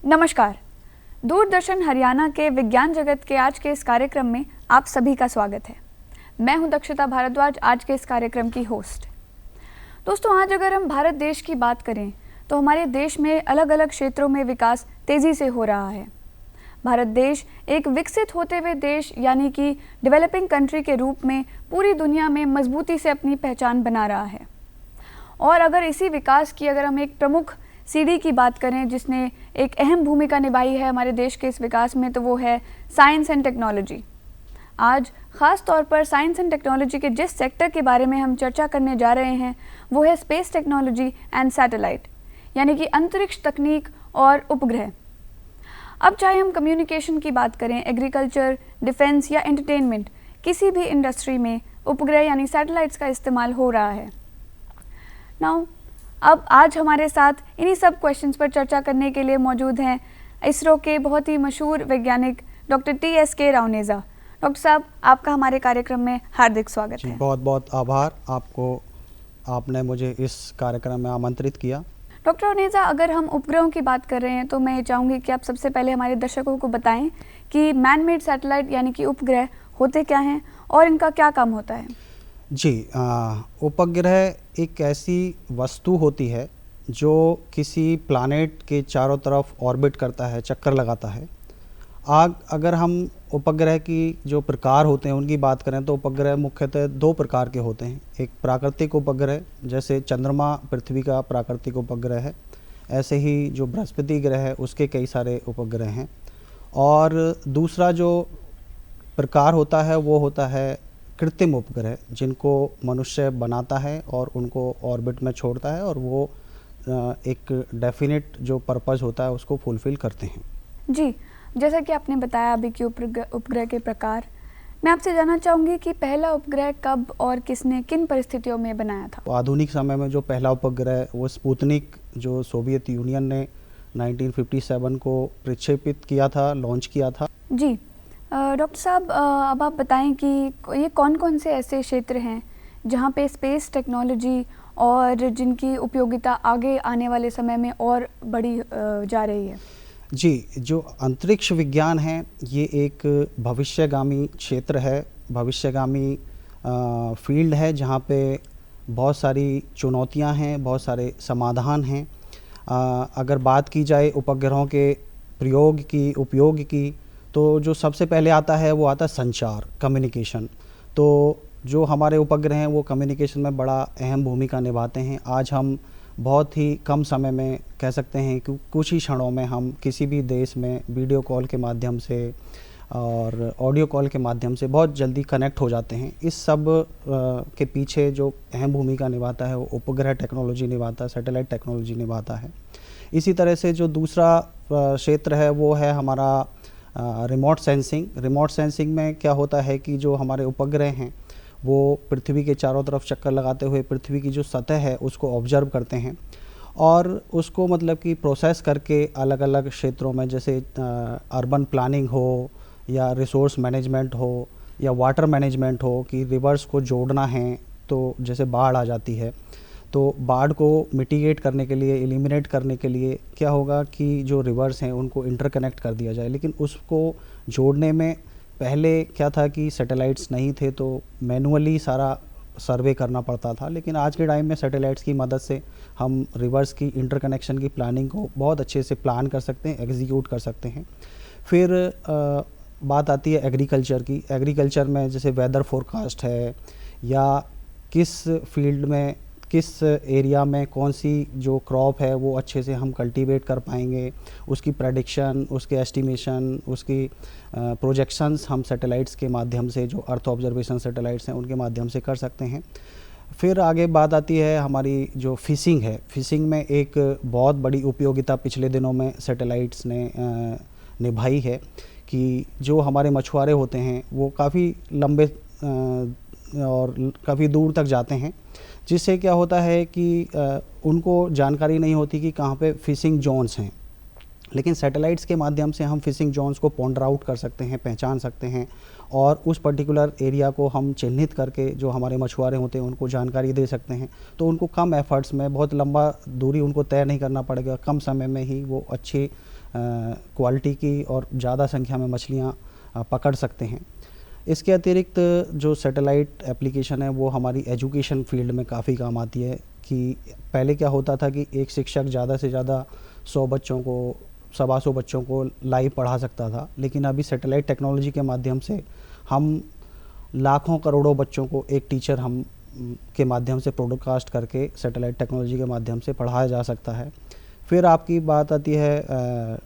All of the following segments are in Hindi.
नमस्कार। दूरदर्शन हरियाणा के विज्ञान जगत के आज के इस कार्यक्रम में आप सभी का स्वागत है। मैं हूं दक्षिता भारद्वाज, आज के इस कार्यक्रम की होस्ट। दोस्तों, आज अगर हम भारत देश की बात करें तो हमारे देश में अलग अलग क्षेत्रों में विकास तेज़ी से हो रहा है। भारत देश एक विकसित होते हुए देश यानी कि डेवलपिंग कंट्री के रूप में पूरी दुनिया में मजबूती से अपनी पहचान बना रहा है। और अगर इसी विकास की अगर हम एक प्रमुख सीढ़ी की बात करें जिसने एक अहम भूमिका निभाई है हमारे देश के इस विकास में, तो वो है साइंस एंड टेक्नोलॉजी। आज ख़ास तौर पर साइंस एंड टेक्नोलॉजी के जिस सेक्टर के बारे में हम चर्चा करने जा रहे हैं वो है स्पेस टेक्नोलॉजी एंड सैटेलाइट, यानी कि अंतरिक्ष तकनीक और उपग्रह। अब चाहे हम कम्युनिकेशन की बात करें, एग्रीकल्चर, डिफेंस या एंटरटेनमेंट, किसी भी इंडस्ट्री में उपग्रह यानी सैटेलाइट्स का इस्तेमाल हो रहा है। नाउ अब आज हमारे साथ इन्हीं सब क्वेश्चंस पर चर्चा करने के लिए मौजूद हैं इसरो के बहुत ही मशहूर वैज्ञानिक डॉक्टर TSK रावनेजा। डॉक्टर साहब, आपका हमारे कार्यक्रम में हार्दिक स्वागत है। बहुत बहुत आभार आपको, आपने मुझे इस कार्यक्रम में आमंत्रित किया। डॉक्टर रावनेजा, अगर हम उपग्रहों की बात कर रहे हैं तो मैं ये चाहूँगी कि आप सबसे पहले हमारे दर्शकों को बताएं कि मैन मेड सैटेलाइट यानी कि उपग्रह होते क्या हैं और इनका क्या काम होता है। जी, उपग्रह एक ऐसी वस्तु होती है जो किसी प्लैनेट के चारों तरफ ऑर्बिट करता है, चक्कर लगाता है। अगर हम उपग्रह की जो प्रकार होते हैं उनकी बात करें तो उपग्रह मुख्यतः दो प्रकार के होते हैं। एक प्राकृतिक उपग्रह, जैसे चंद्रमा पृथ्वी का प्राकृतिक उपग्रह है, ऐसे ही जो बृहस्पति ग्रह है उसके कई सारे उपग्रह हैं। और दूसरा जो प्रकार होता है वो होता है कृत्रिम उपग्रह, जिनको मनुष्य बनाता है और उनको ऑर्बिट में छोड़ता है और वो एक डेफिनेट जो पर्पस होता है उसको फुलफिल करते हैं। जी, जैसा कि आपने बताया अभी कि उपग्रह के प्रकार, मैं आपसे जानना चाहूँगी कि पहला उपग्रह कब और किसने किन परिस्थितियों में बनाया था। आधुनिक समय में जो पहला उपग्रह वो स्पुतनिक, जो सोवियत यूनियन ने 1957 को प्रक्षेपित किया था, लॉन्च किया था। जी डॉक्टर साहब, अब आप बताएं कि ये कौन कौन से ऐसे क्षेत्र हैं जहाँ पे स्पेस टेक्नोलॉजी और जिनकी उपयोगिता आगे आने वाले समय में और बढ़ी जा रही है। जी, जो अंतरिक्ष विज्ञान है ये एक भविष्यगामी क्षेत्र है, भविष्यगामी फील्ड है जहाँ पे बहुत सारी चुनौतियाँ हैं, बहुत सारे समाधान हैं। अगर बात की जाए उपग्रहों के प्रयोग की, उपयोग की, तो जो सबसे पहले आता है वो आता है संचार, कम्युनिकेशन। तो जो हमारे उपग्रह हैं वो कम्युनिकेशन में बड़ा अहम भूमिका निभाते हैं। आज हम बहुत ही कम समय में कह सकते हैं कि कुछ ही क्षणों में हम किसी भी देश में वीडियो कॉल के माध्यम से और ऑडियो कॉल के माध्यम से बहुत जल्दी कनेक्ट हो जाते हैं। इस सब के पीछे जो अहम भूमिका निभाता है वो उपग्रह टेक्नोलॉजी निभाता है, सैटेलाइट टेक्नोलॉजी निभाता है। इसी तरह से जो दूसरा क्षेत्र है वो है हमारा रिमोट सेंसिंग। रिमोट सेंसिंग में क्या होता है कि जो हमारे उपग्रह हैं वो पृथ्वी के चारों तरफ चक्कर लगाते हुए पृथ्वी की जो सतह है उसको ऑब्जर्व करते हैं और उसको मतलब कि प्रोसेस करके अलग अलग क्षेत्रों में, जैसे अर्बन प्लानिंग हो या रिसोर्स मैनेजमेंट हो या वाटर मैनेजमेंट हो, कि रिवर्स को जोड़ना है, तो जैसे बाढ़ आ जाती है तो बाढ़ को मिटिगेट करने के लिए, एलिमिनेट करने के लिए क्या होगा कि जो रिवर्स हैं उनको इंटरकनेक्ट कर दिया जाए। लेकिन उसको जोड़ने में पहले क्या था कि सैटेलाइट्स नहीं थे तो मैनुअली सारा सर्वे करना पड़ता था, लेकिन आज के टाइम में सैटेलाइट्स की मदद से हम रिवर्स की इंटरकनेक्शन की प्लानिंग को बहुत अच्छे से प्लान कर सकते हैं, एग्जीक्यूट कर सकते हैं। फिर बात आती है एग्रीकल्चर की। एग्रीकल्चर में जैसे वेदर फोरकास्ट है या किस फील्ड में, किस एरिया में कौन सी जो क्रॉप है वो अच्छे से हम कल्टीवेट कर पाएंगे, उसकी प्रेडिक्शन, उसके एस्टिमेशन, उसकी प्रोजेक्शंस हम सैटेलाइट्स के माध्यम से, जो अर्थ ऑब्जर्वेशन सैटेलाइट्स हैं उनके माध्यम से कर सकते हैं। फिर आगे बात आती है हमारी जो फिशिंग है। फिशिंग में एक बहुत बड़ी उपयोगिता पिछले दिनों में सैटेलाइट्स ने निभाई है कि जो हमारे मछुआरे होते हैं वो काफ़ी लंबे और काफ़ी दूर तक जाते हैं, जिससे क्या होता है कि उनको जानकारी नहीं होती कि कहाँ पे फिशिंग जोन्स हैं। लेकिन सैटेलाइट्स के माध्यम से हम फिशिंग जोन्स को पॉइंट आउट कर सकते हैं, पहचान सकते हैं और उस पर्टिकुलर एरिया को हम चिन्हित करके जो हमारे मछुआरे होते हैं उनको जानकारी दे सकते हैं। तो उनको कम एफर्ट्स में, बहुत लंबा दूरी उनको तय नहीं करना पड़ेगा, कम समय में ही वो अच्छी क्वालिटी की और ज़्यादा संख्या में मछलियाँ पकड़ सकते हैं। इसके अतिरिक्त जो सैटेलाइट एप्लीकेशन है वो हमारी एजुकेशन फील्ड में काफ़ी काम आती है कि पहले क्या होता था कि एक शिक्षक ज़्यादा से ज़्यादा 100 बच्चों को, 125 बच्चों को लाइव पढ़ा सकता था, लेकिन अभी सैटेलाइट टेक्नोलॉजी के माध्यम से हम लाखों करोड़ों बच्चों को एक टीचर हम के माध्यम से ब्रॉडकास्ट करके सैटेलाइट टेक्नोलॉजी के माध्यम से पढ़ाया जा सकता है। फिर आपकी बात आती है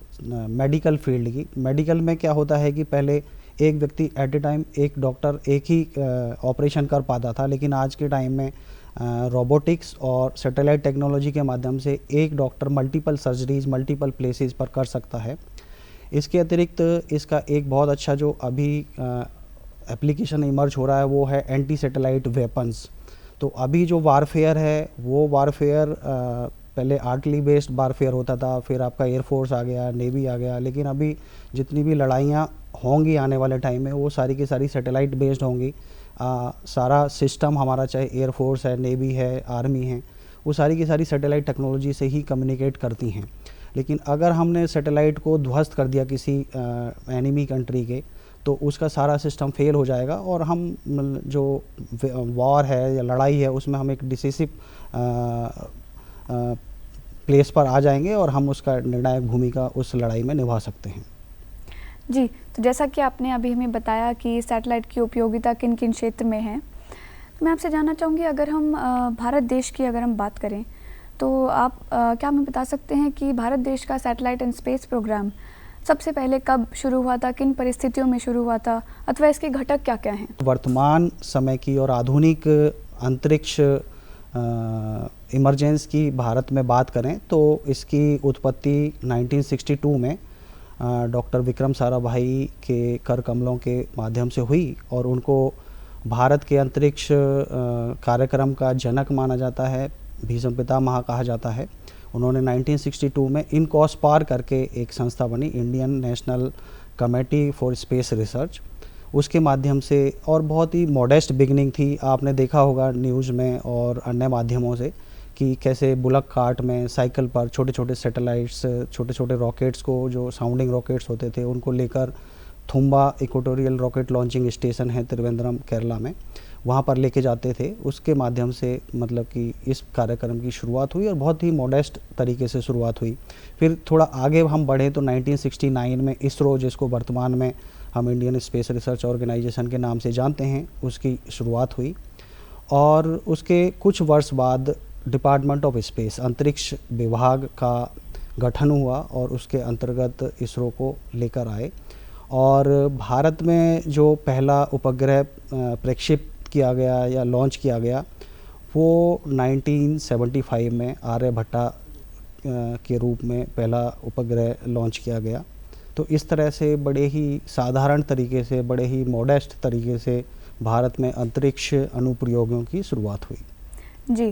मेडिकल फील्ड की। मेडिकल में क्या होता है कि पहले एक व्यक्ति एट ए टाइम, एक डॉक्टर एक ही ऑपरेशन कर पाता था, लेकिन आज के टाइम में रोबोटिक्स और सैटेलाइट टेक्नोलॉजी के माध्यम से एक doctor multiple surgeries multiple places पर कर सकता है। इसके अतिरिक्त इसका एक बहुत अच्छा जो अभी एप्लीकेशन इमर्ज हो रहा है वो है एंटी सैटेलाइट वेपन्स। तो अभी जो वारफेयर है वो वारफेयर पहले आर्टिलरी बेस्ड वारफेयर होता था, फिर आपका एयरफोर्स आ गया, नेवी आ गया, लेकिन अभी जितनी भी लड़ाइयाँ होंगी आने वाले टाइम में वो सारी की सारी सैटेलाइट बेस्ड होंगी। सारा सिस्टम हमारा, चाहे एयरफोर्स है, नेवी है, आर्मी है, वो सारी की सारी सैटेलाइट टेक्नोलॉजी से ही कम्युनिकेट करती हैं। लेकिन अगर हमने सैटेलाइट को ध्वस्त कर दिया किसी एनिमी कंट्री के, तो उसका सारा सिस्टम फेल हो जाएगा और हम जो वॉर है या लड़ाई है उसमें हम एक डिसिसिव प्लेस पर आ जाएंगे और हम उसका निर्णायक भूमिका उस लड़ाई में निभा सकते हैं। जी, तो जैसा कि आपने अभी हमें बताया कि सैटेलाइट की उपयोगिता किन किन क्षेत्र में है, तो मैं आपसे जानना चाहूँगी, अगर हम भारत देश की अगर हम बात करें तो आप क्या हमें बता सकते हैं कि भारत देश का सैटेलाइट एंड स्पेस प्रोग्राम सबसे पहले कब शुरू हुआ था, किन परिस्थितियों में शुरू हुआ था, अथवा इसके घटक क्या क्या हैं? वर्तमान समय की और आधुनिक अंतरिक्ष इमरजेंस की भारत में बात करें तो इसकी उत्पत्ति 1962 में डॉक्टर विक्रम साराभाई के कर कमलों के माध्यम से हुई और उनको भारत के अंतरिक्ष कार्यक्रम का जनक माना जाता है, भीष्म पितामह कहा जाता है। उन्होंने 1962 में इनकॉस्पार करके एक संस्था बनी, Indian national committee for space research, उसके माध्यम से, और बहुत ही मॉडेस्ट बिगनिंग थी। आपने देखा होगा न्यूज़ में और अन्य माध्यमों से कि कैसे बुलक कार्ट में, साइकिल पर छोटे छोटे सैटेलाइट्स, छोटे छोटे रॉकेट्स को, जो साउंडिंग रॉकेट्स होते थे, उनको लेकर Thumba equatorial rocket launching station है त्रिवेंद्रम केरला में, वहाँ पर लेके जाते थे। उसके माध्यम से मतलब कि इस कार्यक्रम की शुरुआत हुई और बहुत ही मॉडेस्ट तरीके से शुरुआत हुई। फिर थोड़ा आगे हम बढ़े तो 1969 में इसरो, जिसको वर्तमान में हम इंडियन स्पेस रिसर्च ऑर्गेनाइजेशन के नाम से जानते हैं, उसकी शुरुआत हुई और उसके कुछ वर्ष बाद डिपार्टमेंट ऑफ स्पेस, अंतरिक्ष विभाग का गठन हुआ और उसके अंतर्गत इसरो को लेकर आए। और भारत में जो पहला उपग्रह प्रक्षेपित किया गया या लॉन्च किया गया वो 1975 में आर्यभट्टा के रूप में पहला उपग्रह लॉन्च किया गया। तो इस तरह से बड़े ही साधारण तरीके से, बड़े ही मॉडेस्ट तरीके से भारत में अंतरिक्ष अनुप्रयोगों की शुरुआत हुई। जी,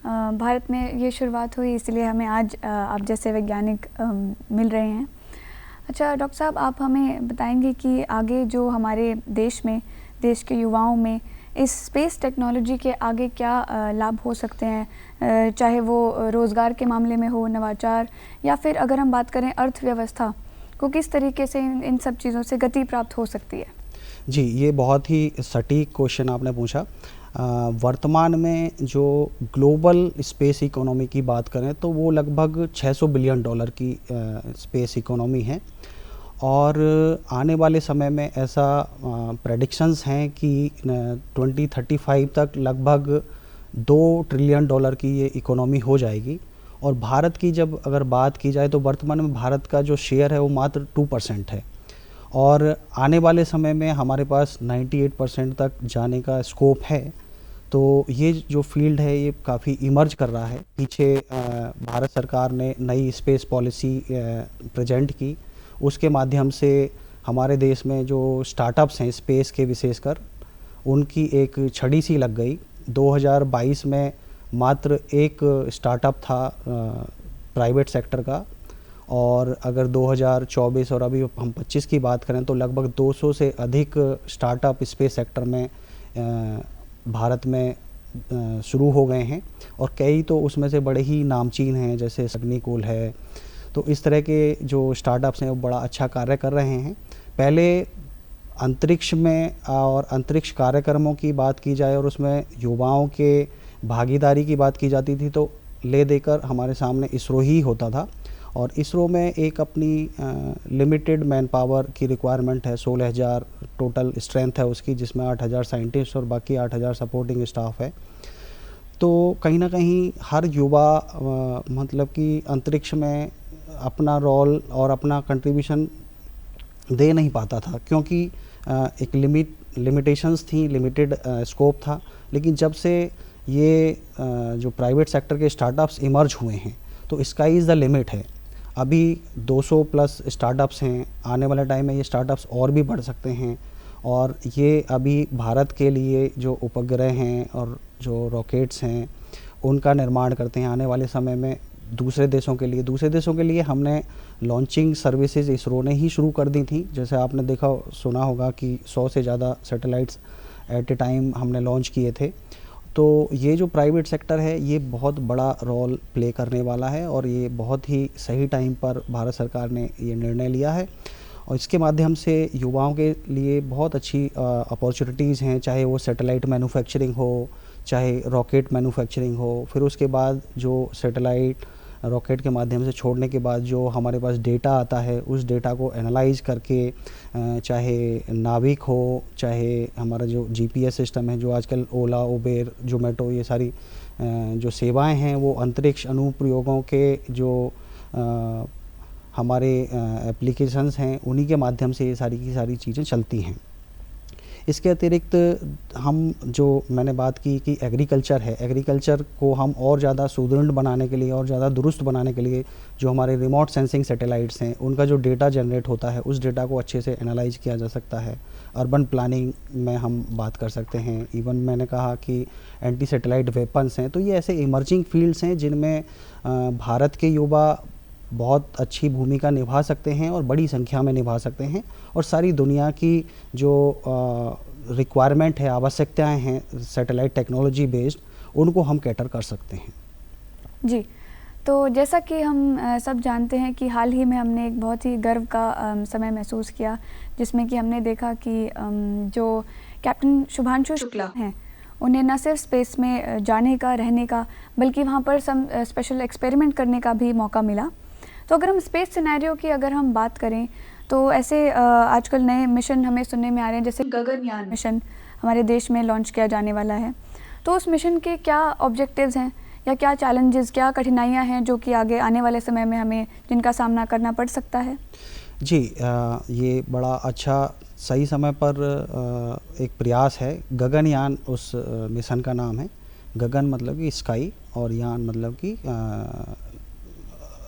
भारत में ये शुरुआत हुई, इसलिए हमें आज आप जैसे वैज्ञानिक मिल रहे हैं। अच्छा डॉक्टर साहब, आप हमें बताएंगे कि आगे जो हमारे देश में, देश के युवाओं में इस स्पेस टेक्नोलॉजी के आगे क्या लाभ हो सकते हैं, चाहे वो रोज़गार के मामले में हो, नवाचार, या फिर अगर हम बात करें अर्थव्यवस्था को किस तरीके से इन सब चीज़ों से गति प्राप्त हो सकती है? जी, ये बहुत ही सटीक क्वेश्चन आपने पूछा। वर्तमान में जो ग्लोबल स्पेस इकोनॉमी की बात करें तो वो लगभग $600 बिलियन की स्पेस इकोनॉमी है और आने वाले समय में ऐसा प्रेडिक्शंस हैं कि 2035 तक लगभग $2 ट्रिलियन की ये इकोनॉमी हो जाएगी। और भारत की जब अगर बात की जाए तो वर्तमान में भारत का जो शेयर है वो मात्र 2% है और आने वाले समय में हमारे पास 98% तक जाने का स्कोप है। तो ये जो फील्ड है ये काफ़ी इमर्ज कर रहा है। पीछे भारत सरकार ने नई स्पेस पॉलिसी प्रेजेंट की, उसके माध्यम से हमारे देश में जो स्टार्टअप्स हैं स्पेस के विशेषकर, उनकी एक छड़ी सी लग गई। 2022 में मात्र एक स्टार्टअप था प्राइवेट सेक्टर का, और अगर 2024 और अभी हम 25 की बात करें तो लगभग 200 से अधिक स्टार्टअप स्पेस सेक्टर में भारत में शुरू हो गए हैं और कई तो उसमें से बड़े ही नामचीन हैं, जैसे अग्निकुल है, तो इस तरह के जो स्टार्टअप्स हैं वो बड़ा अच्छा कार्य कर रहे हैं। पहले अंतरिक्ष में और अंतरिक्ष कार्यक्रमों की बात की जाए और उसमें युवाओं के भागीदारी की बात की जाती थी तो ले देकर हमारे सामने इसरो ही होता था, और इसरो में एक अपनी लिमिटेड मैन पावर की रिक्वायरमेंट है। 16,000 टोटल स्ट्रेंथ है उसकी, जिसमें 8,000 साइंटिस्ट और बाकी 8,000 सपोर्टिंग स्टाफ है। तो कहीं ना कहीं हर युवा मतलब कि अंतरिक्ष में अपना रोल और अपना कंट्रीब्यूशन दे नहीं पाता था, क्योंकि एक लिमिटेशंस थी, लिमिटेड स्कोप था। लेकिन जब से ये जो प्राइवेट सेक्टर के स्टार्टअप्स इमर्ज हुए हैं तो स्काई इज़ द लिमिट है। अभी 200 प्लस स्टार्टअप्स हैं, आने वाले टाइम में ये स्टार्टअप्स और भी बढ़ सकते हैं, और ये अभी भारत के लिए जो उपग्रह हैं और जो रॉकेट्स हैं उनका निर्माण करते हैं। आने वाले समय में दूसरे देशों के लिए हमने लॉन्चिंग सर्विसेज इसरो ने ही शुरू कर दी थी। जैसे आपने देखा सुना होगा कि 100 से ज़्यादा सैटेलाइट्स एट ए टाइम हमने लॉन्च किए थे। तो ये जो प्राइवेट सेक्टर है ये बहुत बड़ा रोल प्ले करने वाला है, और ये बहुत ही सही टाइम पर भारत सरकार ने ये निर्णय लिया है, और इसके माध्यम से युवाओं के लिए बहुत अच्छी अपॉर्चुनिटीज़ हैं, चाहे वो सैटेलाइट मैन्युफैक्चरिंग हो, चाहे रॉकेट मैन्युफैक्चरिंग हो। फिर उसके बाद जो सैटेलाइट रॉकेट के माध्यम से छोड़ने के बाद जो हमारे पास डेटा आता है, उस डेटा को एनालाइज करके चाहे नाविक हो, चाहे हमारा जो जीपीएस सिस्टम है, जो आजकल ओला, उबेर, जोमेटो, ये सारी जो सेवाएं हैं वो अंतरिक्ष अनुप्रयोगों के जो हमारे एप्लीकेशंस हैं उन्हीं के माध्यम से ये सारी की सारी चीज़ें चलती हैं। इसके अतिरिक्त हम जो मैंने बात की कि एग्रीकल्चर है, एग्रीकल्चर को हम और ज़्यादा सुदृढ़ बनाने के लिए और ज़्यादा दुरुस्त बनाने के लिए जो हमारे रिमोट सेंसिंग सैटेलाइट्स हैं उनका जो डेटा जनरेट होता है उस डेटा को अच्छे से एनालाइज किया जा सकता है। अर्बन प्लानिंग में हम बात कर सकते हैं। इवन मैंने कहा कि एंटी सैटेलाइट वेपन्स हैं। तो ये ऐसे इमर्जिंग फील्ड्स हैं जिनमें भारत के युवा बहुत अच्छी भूमिका निभा सकते हैं और बड़ी संख्या में निभा सकते हैं, और सारी दुनिया की जो रिक्वायरमेंट है, आवश्यकताएं हैं सैटेलाइट टेक्नोलॉजी बेस्ड, उनको हम कैटर कर सकते हैं। जी, तो जैसा कि हम सब जानते हैं कि हाल ही में हमने एक बहुत ही गर्व का समय महसूस किया, जिसमें कि हमने देखा कि जो कैप्टन शुभांशु शुक्ला हैं उन्हें न सिर्फ स्पेस में जाने का, रहने का, बल्कि वहाँ पर स्पेशल एक्सपेरिमेंट करने का भी मौका मिला। तो अगर हम स्पेस सिनेरियो की अगर हम बात करें तो ऐसे आजकल नए मिशन हमें सुनने में आ रहे हैं, जैसे गगनयान मिशन हमारे देश में लॉन्च किया जाने वाला है। तो उस मिशन के क्या ऑब्जेक्टिव्स हैं या क्या चैलेंजेस, क्या कठिनाइयां हैं जो कि आगे आने वाले समय में हमें जिनका सामना करना पड़ सकता है? जी, ये बड़ा अच्छा सही समय पर एक प्रयास है। गगनयान उस मिशन का नाम है। गगन मतलब कि स्काई और यान मतलब कि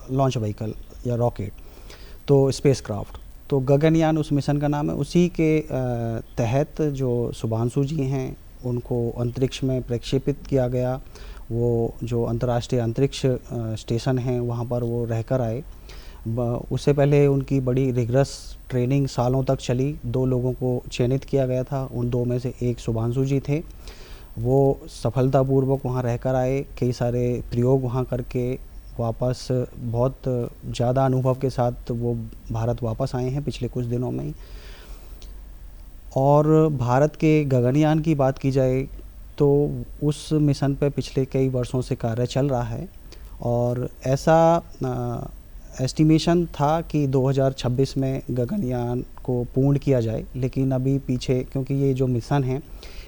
लॉन्च व्हीकल या रॉकेट, तो स्पेसक्राफ्ट। तो गगनयान उस मिशन का नाम है। उसी के तहत जो शुभांशु जी हैं उनको अंतरिक्ष में प्रक्षेपित किया गया। वो जो अंतर्राष्ट्रीय अंतरिक्ष स्टेशन है वहाँ पर वो रहकर आए। उससे पहले उनकी बड़ी रिगरस ट्रेनिंग सालों तक चली। 2 लोगों को चयनित किया गया था, उन 2 में से एक शुभांशु जी थे। वो सफलतापूर्वक वहाँ रहकर आए, कई सारे प्रयोग वहाँ करके वापस बहुत ज़्यादा अनुभव के साथ वो भारत वापस आए हैं पिछले कुछ दिनों में ही। और भारत के गगनयान की बात की जाए तो उस मिशन पर पिछले कई वर्षों से कार्य चल रहा है, और ऐसा एस्टिमेशन था कि 2026 में गगनयान को पूर्ण किया जाए। लेकिन अभी पीछे, क्योंकि ये जो मिशन है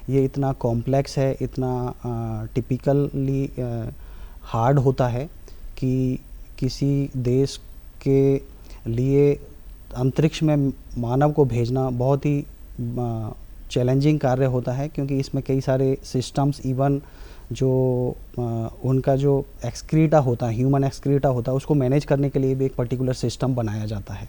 ये इतना कॉम्प्लेक्स है, इतना टिपिकली हार्ड होता है कि किसी देश के लिए अंतरिक्ष में मानव को भेजना बहुत ही चैलेंजिंग कार्य होता है, क्योंकि इसमें कई सारे सिस्टम्स, इवन जो उनका जो एक्सक्रीटा होता है, ह्यूमन एक्सक्रीटा होता है, उसको मैनेज करने के लिए भी एक पर्टिकुलर सिस्टम बनाया जाता है।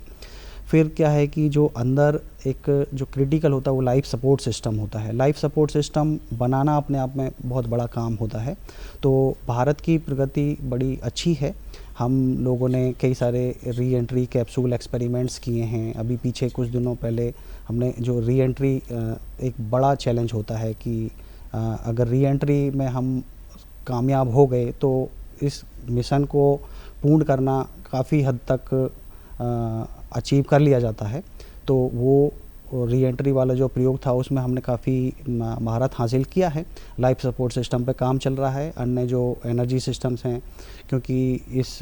फिर क्या है कि जो अंदर एक जो क्रिटिकल होता है वो लाइफ सपोर्ट सिस्टम होता है। लाइफ सपोर्ट सिस्टम बनाना अपने आप में बहुत बड़ा काम होता है। तो भारत की प्रगति बड़ी अच्छी है। हम लोगों ने कई सारे री एंट्री कैप्सूल एक्सपेरिमेंट्स किए हैं। अभी पीछे कुछ दिनों पहले हमने जो री एंट्री, एक बड़ा चैलेंज होता है कि अगर री एंट्री में हम कामयाब हो गए तो इस मिशन को पूर्ण करना काफ़ी हद तक अचीव कर लिया जाता है। तो वो री एंट्री वाला जो प्रयोग था उसमें हमने काफ़ी महारत हासिल किया है। लाइफ सपोर्ट सिस्टम पे काम चल रहा है, अन्य जो एनर्जी सिस्टम्स हैं, क्योंकि इस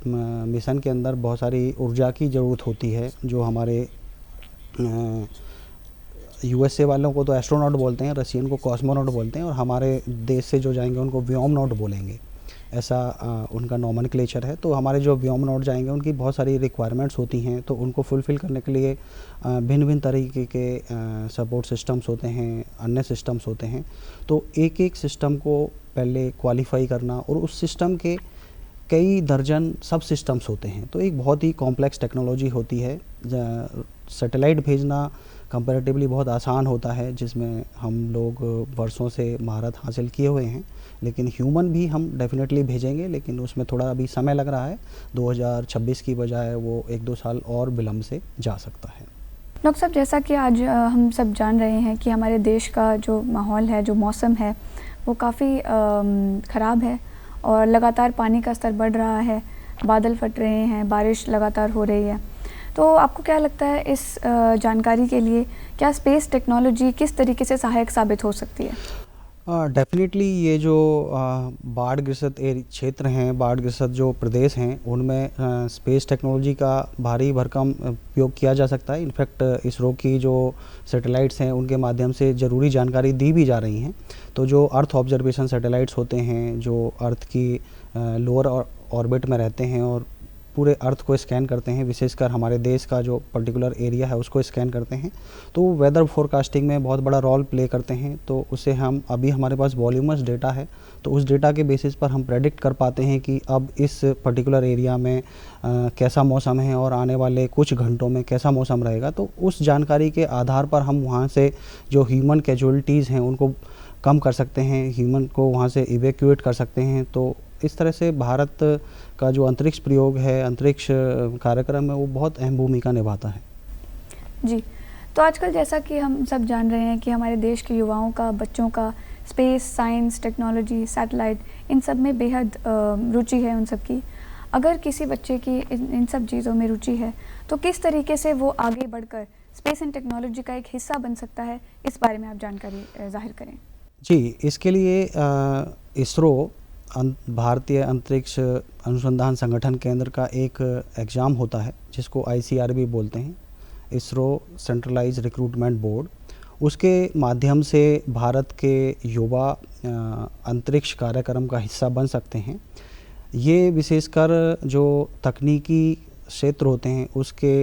मिशन के अंदर बहुत सारी ऊर्जा की ज़रूरत होती है। जो हमारे यूएसए वालों को तो एस्ट्रोनॉट बोलते हैं, रशियन को कॉस्मोनॉट बोलते हैं, और हमारे देश से जो जाएंगे उनको व्योमनॉट बोलेंगे, ऐसा उनका नॉमेनक्लेचर है। तो हमारे जो व्योमनॉट जाएंगे उनकी बहुत सारी रिक्वायरमेंट्स होती हैं, तो उनको फुलफ़िल करने के लिए भिन्न भिन्न तरीके के सपोर्ट सिस्टम्स होते हैं, अन्य सिस्टम्स होते हैं। तो एक एक सिस्टम को पहले क्वालिफाई करना, और उस सिस्टम के कई दर्जन सब सिस्टम्स होते हैं, तो एक बहुत ही कॉम्प्लेक्स टेक्नोलॉजी होती है। सैटेलाइट भेजना कंपैरेटिवली बहुत आसान होता है, जिसमें हम लोग वर्षों से महारत हासिल किए हुए हैं, लेकिन ह्यूमन भी हम डेफिनेटली भेजेंगे, लेकिन उसमें थोड़ा अभी समय लग रहा है। 2026 की बजाय वो 1-2 साल और विलम्ब से जा सकता है। डॉक्टर साहब, जैसा कि आज हम सब जान रहे हैं कि हमारे देश का जो माहौल है, जो मौसम है, वो काफ़ी ख़राब है और लगातार पानी का स्तर बढ़ रहा है, बादल फट रहे हैं, बारिश लगातार हो रही है। तो आपको क्या लगता है इस जानकारी के लिए क्या स्पेस टेक्नोलॉजी किस तरीके से सहायक साबित हो सकती है? डेफिनेटली ये जो बाढ़ ग्रसित क्षेत्र हैं, बाढ़ ग्रसित जो प्रदेश हैं, उनमें स्पेस टेक्नोलॉजी का भारी भरकम उपयोग किया जा सकता है। इनफैक्ट इसरो की जो सैटेलाइट्स हैं उनके माध्यम से ज़रूरी जानकारी दी भी जा रही हैं। तो जो अर्थ ऑब्जर्वेशन सैटेलाइट्स होते हैं, जो अर्थ की लोअर ऑर्बिट में रहते हैं और पूरे अर्थ को स्कैन करते हैं, विशेषकर हमारे देश का जो पर्टिकुलर एरिया है उसको स्कैन करते हैं, तो वेदर फोरकास्टिंग में बहुत बड़ा रोल प्ले करते हैं। तो उससे हम अभी हमारे पास वॉल्यूमस डेटा है, तो उस डेटा के बेसिस पर हम प्रेडिक्ट कर पाते हैं कि अब इस पर्टिकुलर एरिया में कैसा मौसम है और आने वाले कुछ घंटों में कैसा मौसम रहेगा। तो उस जानकारी के आधार पर हम वहाँ से जो ह्यूमन कैजुअलिटीज़ हैं उनको कम कर सकते हैं, ह्यूमन को वहाँ से इवैक्यूएट कर सकते हैं। तो इस तरह से भारत का जो अंतरिक्ष प्रयोग है, अंतरिक्ष कार्यक्रम है, वो बहुत अहम भूमिका निभाता है। जी, तो आजकल जैसा कि हम सब जान रहे हैं कि हमारे देश के युवाओं का, बच्चों का स्पेस, साइंस, टेक्नोलॉजी, सैटेलाइट, इन सब में बेहद रुचि है उन सब की। अगर किसी बच्चे की इन सब चीज़ों में रुचि है, तो किस तरीके से वो आगे बढ़कर स्पेस एंड टेक्नोलॉजी का एक हिस्सा बन सकता है, इस बारे में आप जानकारी ज़ाहिर करें। जी, इसके लिए इसरो भारतीय अंतरिक्ष अनुसंधान संगठन केंद्र का एक एग्ज़ाम होता है जिसको ICRB बोलते हैं, इसरो सेंट्रलाइज रिक्रूटमेंट बोर्ड। उसके माध्यम से भारत के युवा अंतरिक्ष कार्यक्रम का हिस्सा बन सकते हैं। ये विशेषकर जो तकनीकी क्षेत्र होते हैं उसके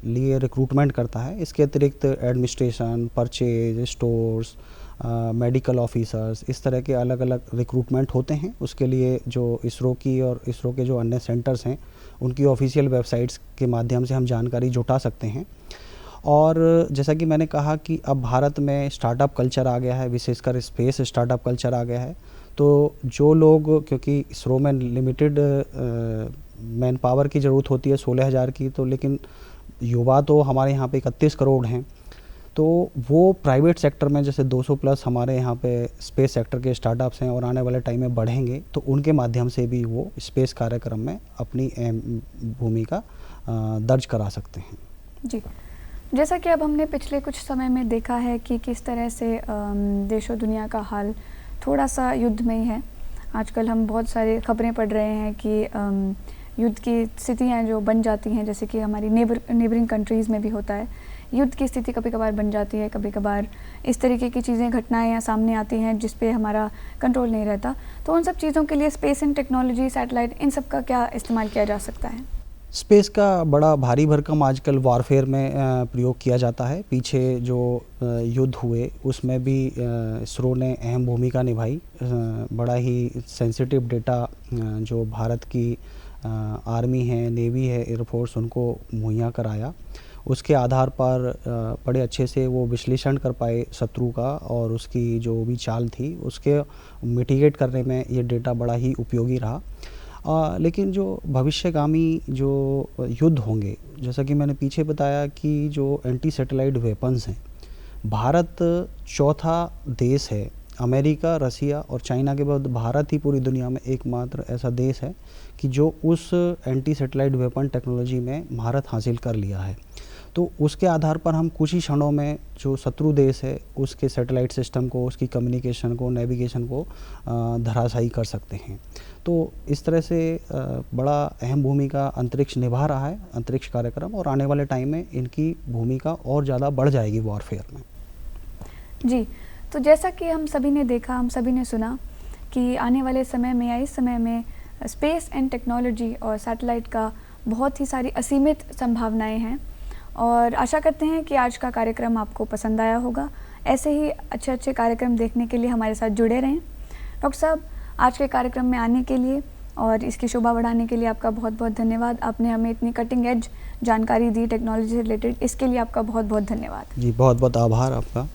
लिए रिक्रूटमेंट करता है। इसके अतिरिक्त administration, purchase, stores, medical officers, इस तरह के अलग अलग रिक्रूटमेंट होते हैं। उसके लिए जो इसरो की और इसरो के जो अन्य सेंटर्स हैं उनकी ऑफिशियल वेबसाइट्स के माध्यम से हम जानकारी जुटा सकते हैं। और जैसा कि मैंने कहा कि अब भारत में स्टार्टअप कल्चर आ गया है, विशेषकर स्पेस स्टार्टअप कल्चर आ गया है। तो जो लोग, क्योंकि इसरो में लिमिटेड मैन पावर की ज़रूरत होती है 16,000 की, तो लेकिन युवा तो हमारे यहाँ पे 31 करोड़ हैं, तो वो प्राइवेट सेक्टर में जैसे 200 प्लस हमारे यहाँ पे स्पेस सेक्टर के स्टार्टअप्स हैं और आने वाले टाइम में बढ़ेंगे, तो उनके माध्यम से भी वो स्पेस कार्यक्रम में अपनी भूमिका दर्ज करा सकते हैं। जी, जैसा कि अब हमने पिछले कुछ समय में देखा है कि किस तरह से देश और दुनिया का हाल थोड़ा सा युद्ध में ही है। आजकल हम बहुत सारी खबरें पढ़ रहे हैं कि युद्ध की स्थितियाँ जो बन जाती हैं, जैसे कि हमारी नेबरिंग कंट्रीज़ में भी होता है, युद्ध की स्थिति कभी कभार बन जाती है, कभी कभार इस तरीके की चीज़ें, घटनाएं यहाँ सामने आती हैं जिस पे हमारा कंट्रोल नहीं रहता। तो उन सब चीज़ों के लिए स्पेस एंड टेक्नोलॉजी, सैटेलाइट, इन सब का क्या इस्तेमाल किया जा सकता है? स्पेस का बड़ा भारी भरकम आजकल वारफेयर में प्रयोग किया जाता है। पीछे जो युद्ध हुए उसमें भी इसरो ने अहम भूमिका निभाई। बड़ा ही सेंसिटिव डेटा जो भारत की आर्मी है, नेवी है, एयरफोर्स, उनको मुहैया कराया। उसके आधार पर बड़े अच्छे से वो विश्लेषण कर पाए शत्रु का, और उसकी जो भी चाल थी उसके मिटिगेट करने में ये डेटा बड़ा ही उपयोगी रहा। लेकिन जो भविष्यगामी जो युद्ध होंगे, जैसा कि मैंने पीछे बताया कि जो एंटी सैटेलाइट वेपन्स हैं, भारत चौथा देश है अमेरिका, रसिया और चाइना के बाद भारत ही पूरी दुनिया में एकमात्र ऐसा देश है कि जो उस एंटी सैटेलाइट वेपन टेक्नोलॉजी में महारत हासिल कर लिया है। तो उसके आधार पर हम कुछ ही क्षणों में जो शत्रु देश है उसके सैटेलाइट सिस्टम को, उसकी कम्युनिकेशन को, नेविगेशन को धराशायी कर सकते हैं। तो इस तरह से बड़ा अहम भूमिका अंतरिक्ष निभा रहा है, अंतरिक्ष कार्यक्रम, और आने वाले टाइम में इनकी भूमिका और ज़्यादा बढ़ जाएगी वॉरफेयर में। जी, तो जैसा कि हम सभी ने देखा, हम सभी ने सुना कि आने वाले समय में या इस समय में स्पेस एंड टेक्नोलॉजी और सैटेलाइट का बहुत ही सारी असीमित संभावनाएं हैं, और आशा करते हैं कि आज का कार्यक्रम आपको पसंद आया होगा। ऐसे ही अच्छे अच्छे कार्यक्रम देखने के लिए हमारे साथ जुड़े रहें। डॉक्टर साहब, आज के कार्यक्रम में आने के लिए और इसकी शोभा बढ़ाने के लिए आपका बहुत बहुत धन्यवाद। आपने हमें इतनी कटिंग एज जानकारी दी टेक्नोलॉजी से रिलेटेड, इसके लिए आपका बहुत बहुत धन्यवाद। जी, बहुत बहुत आभार आपका।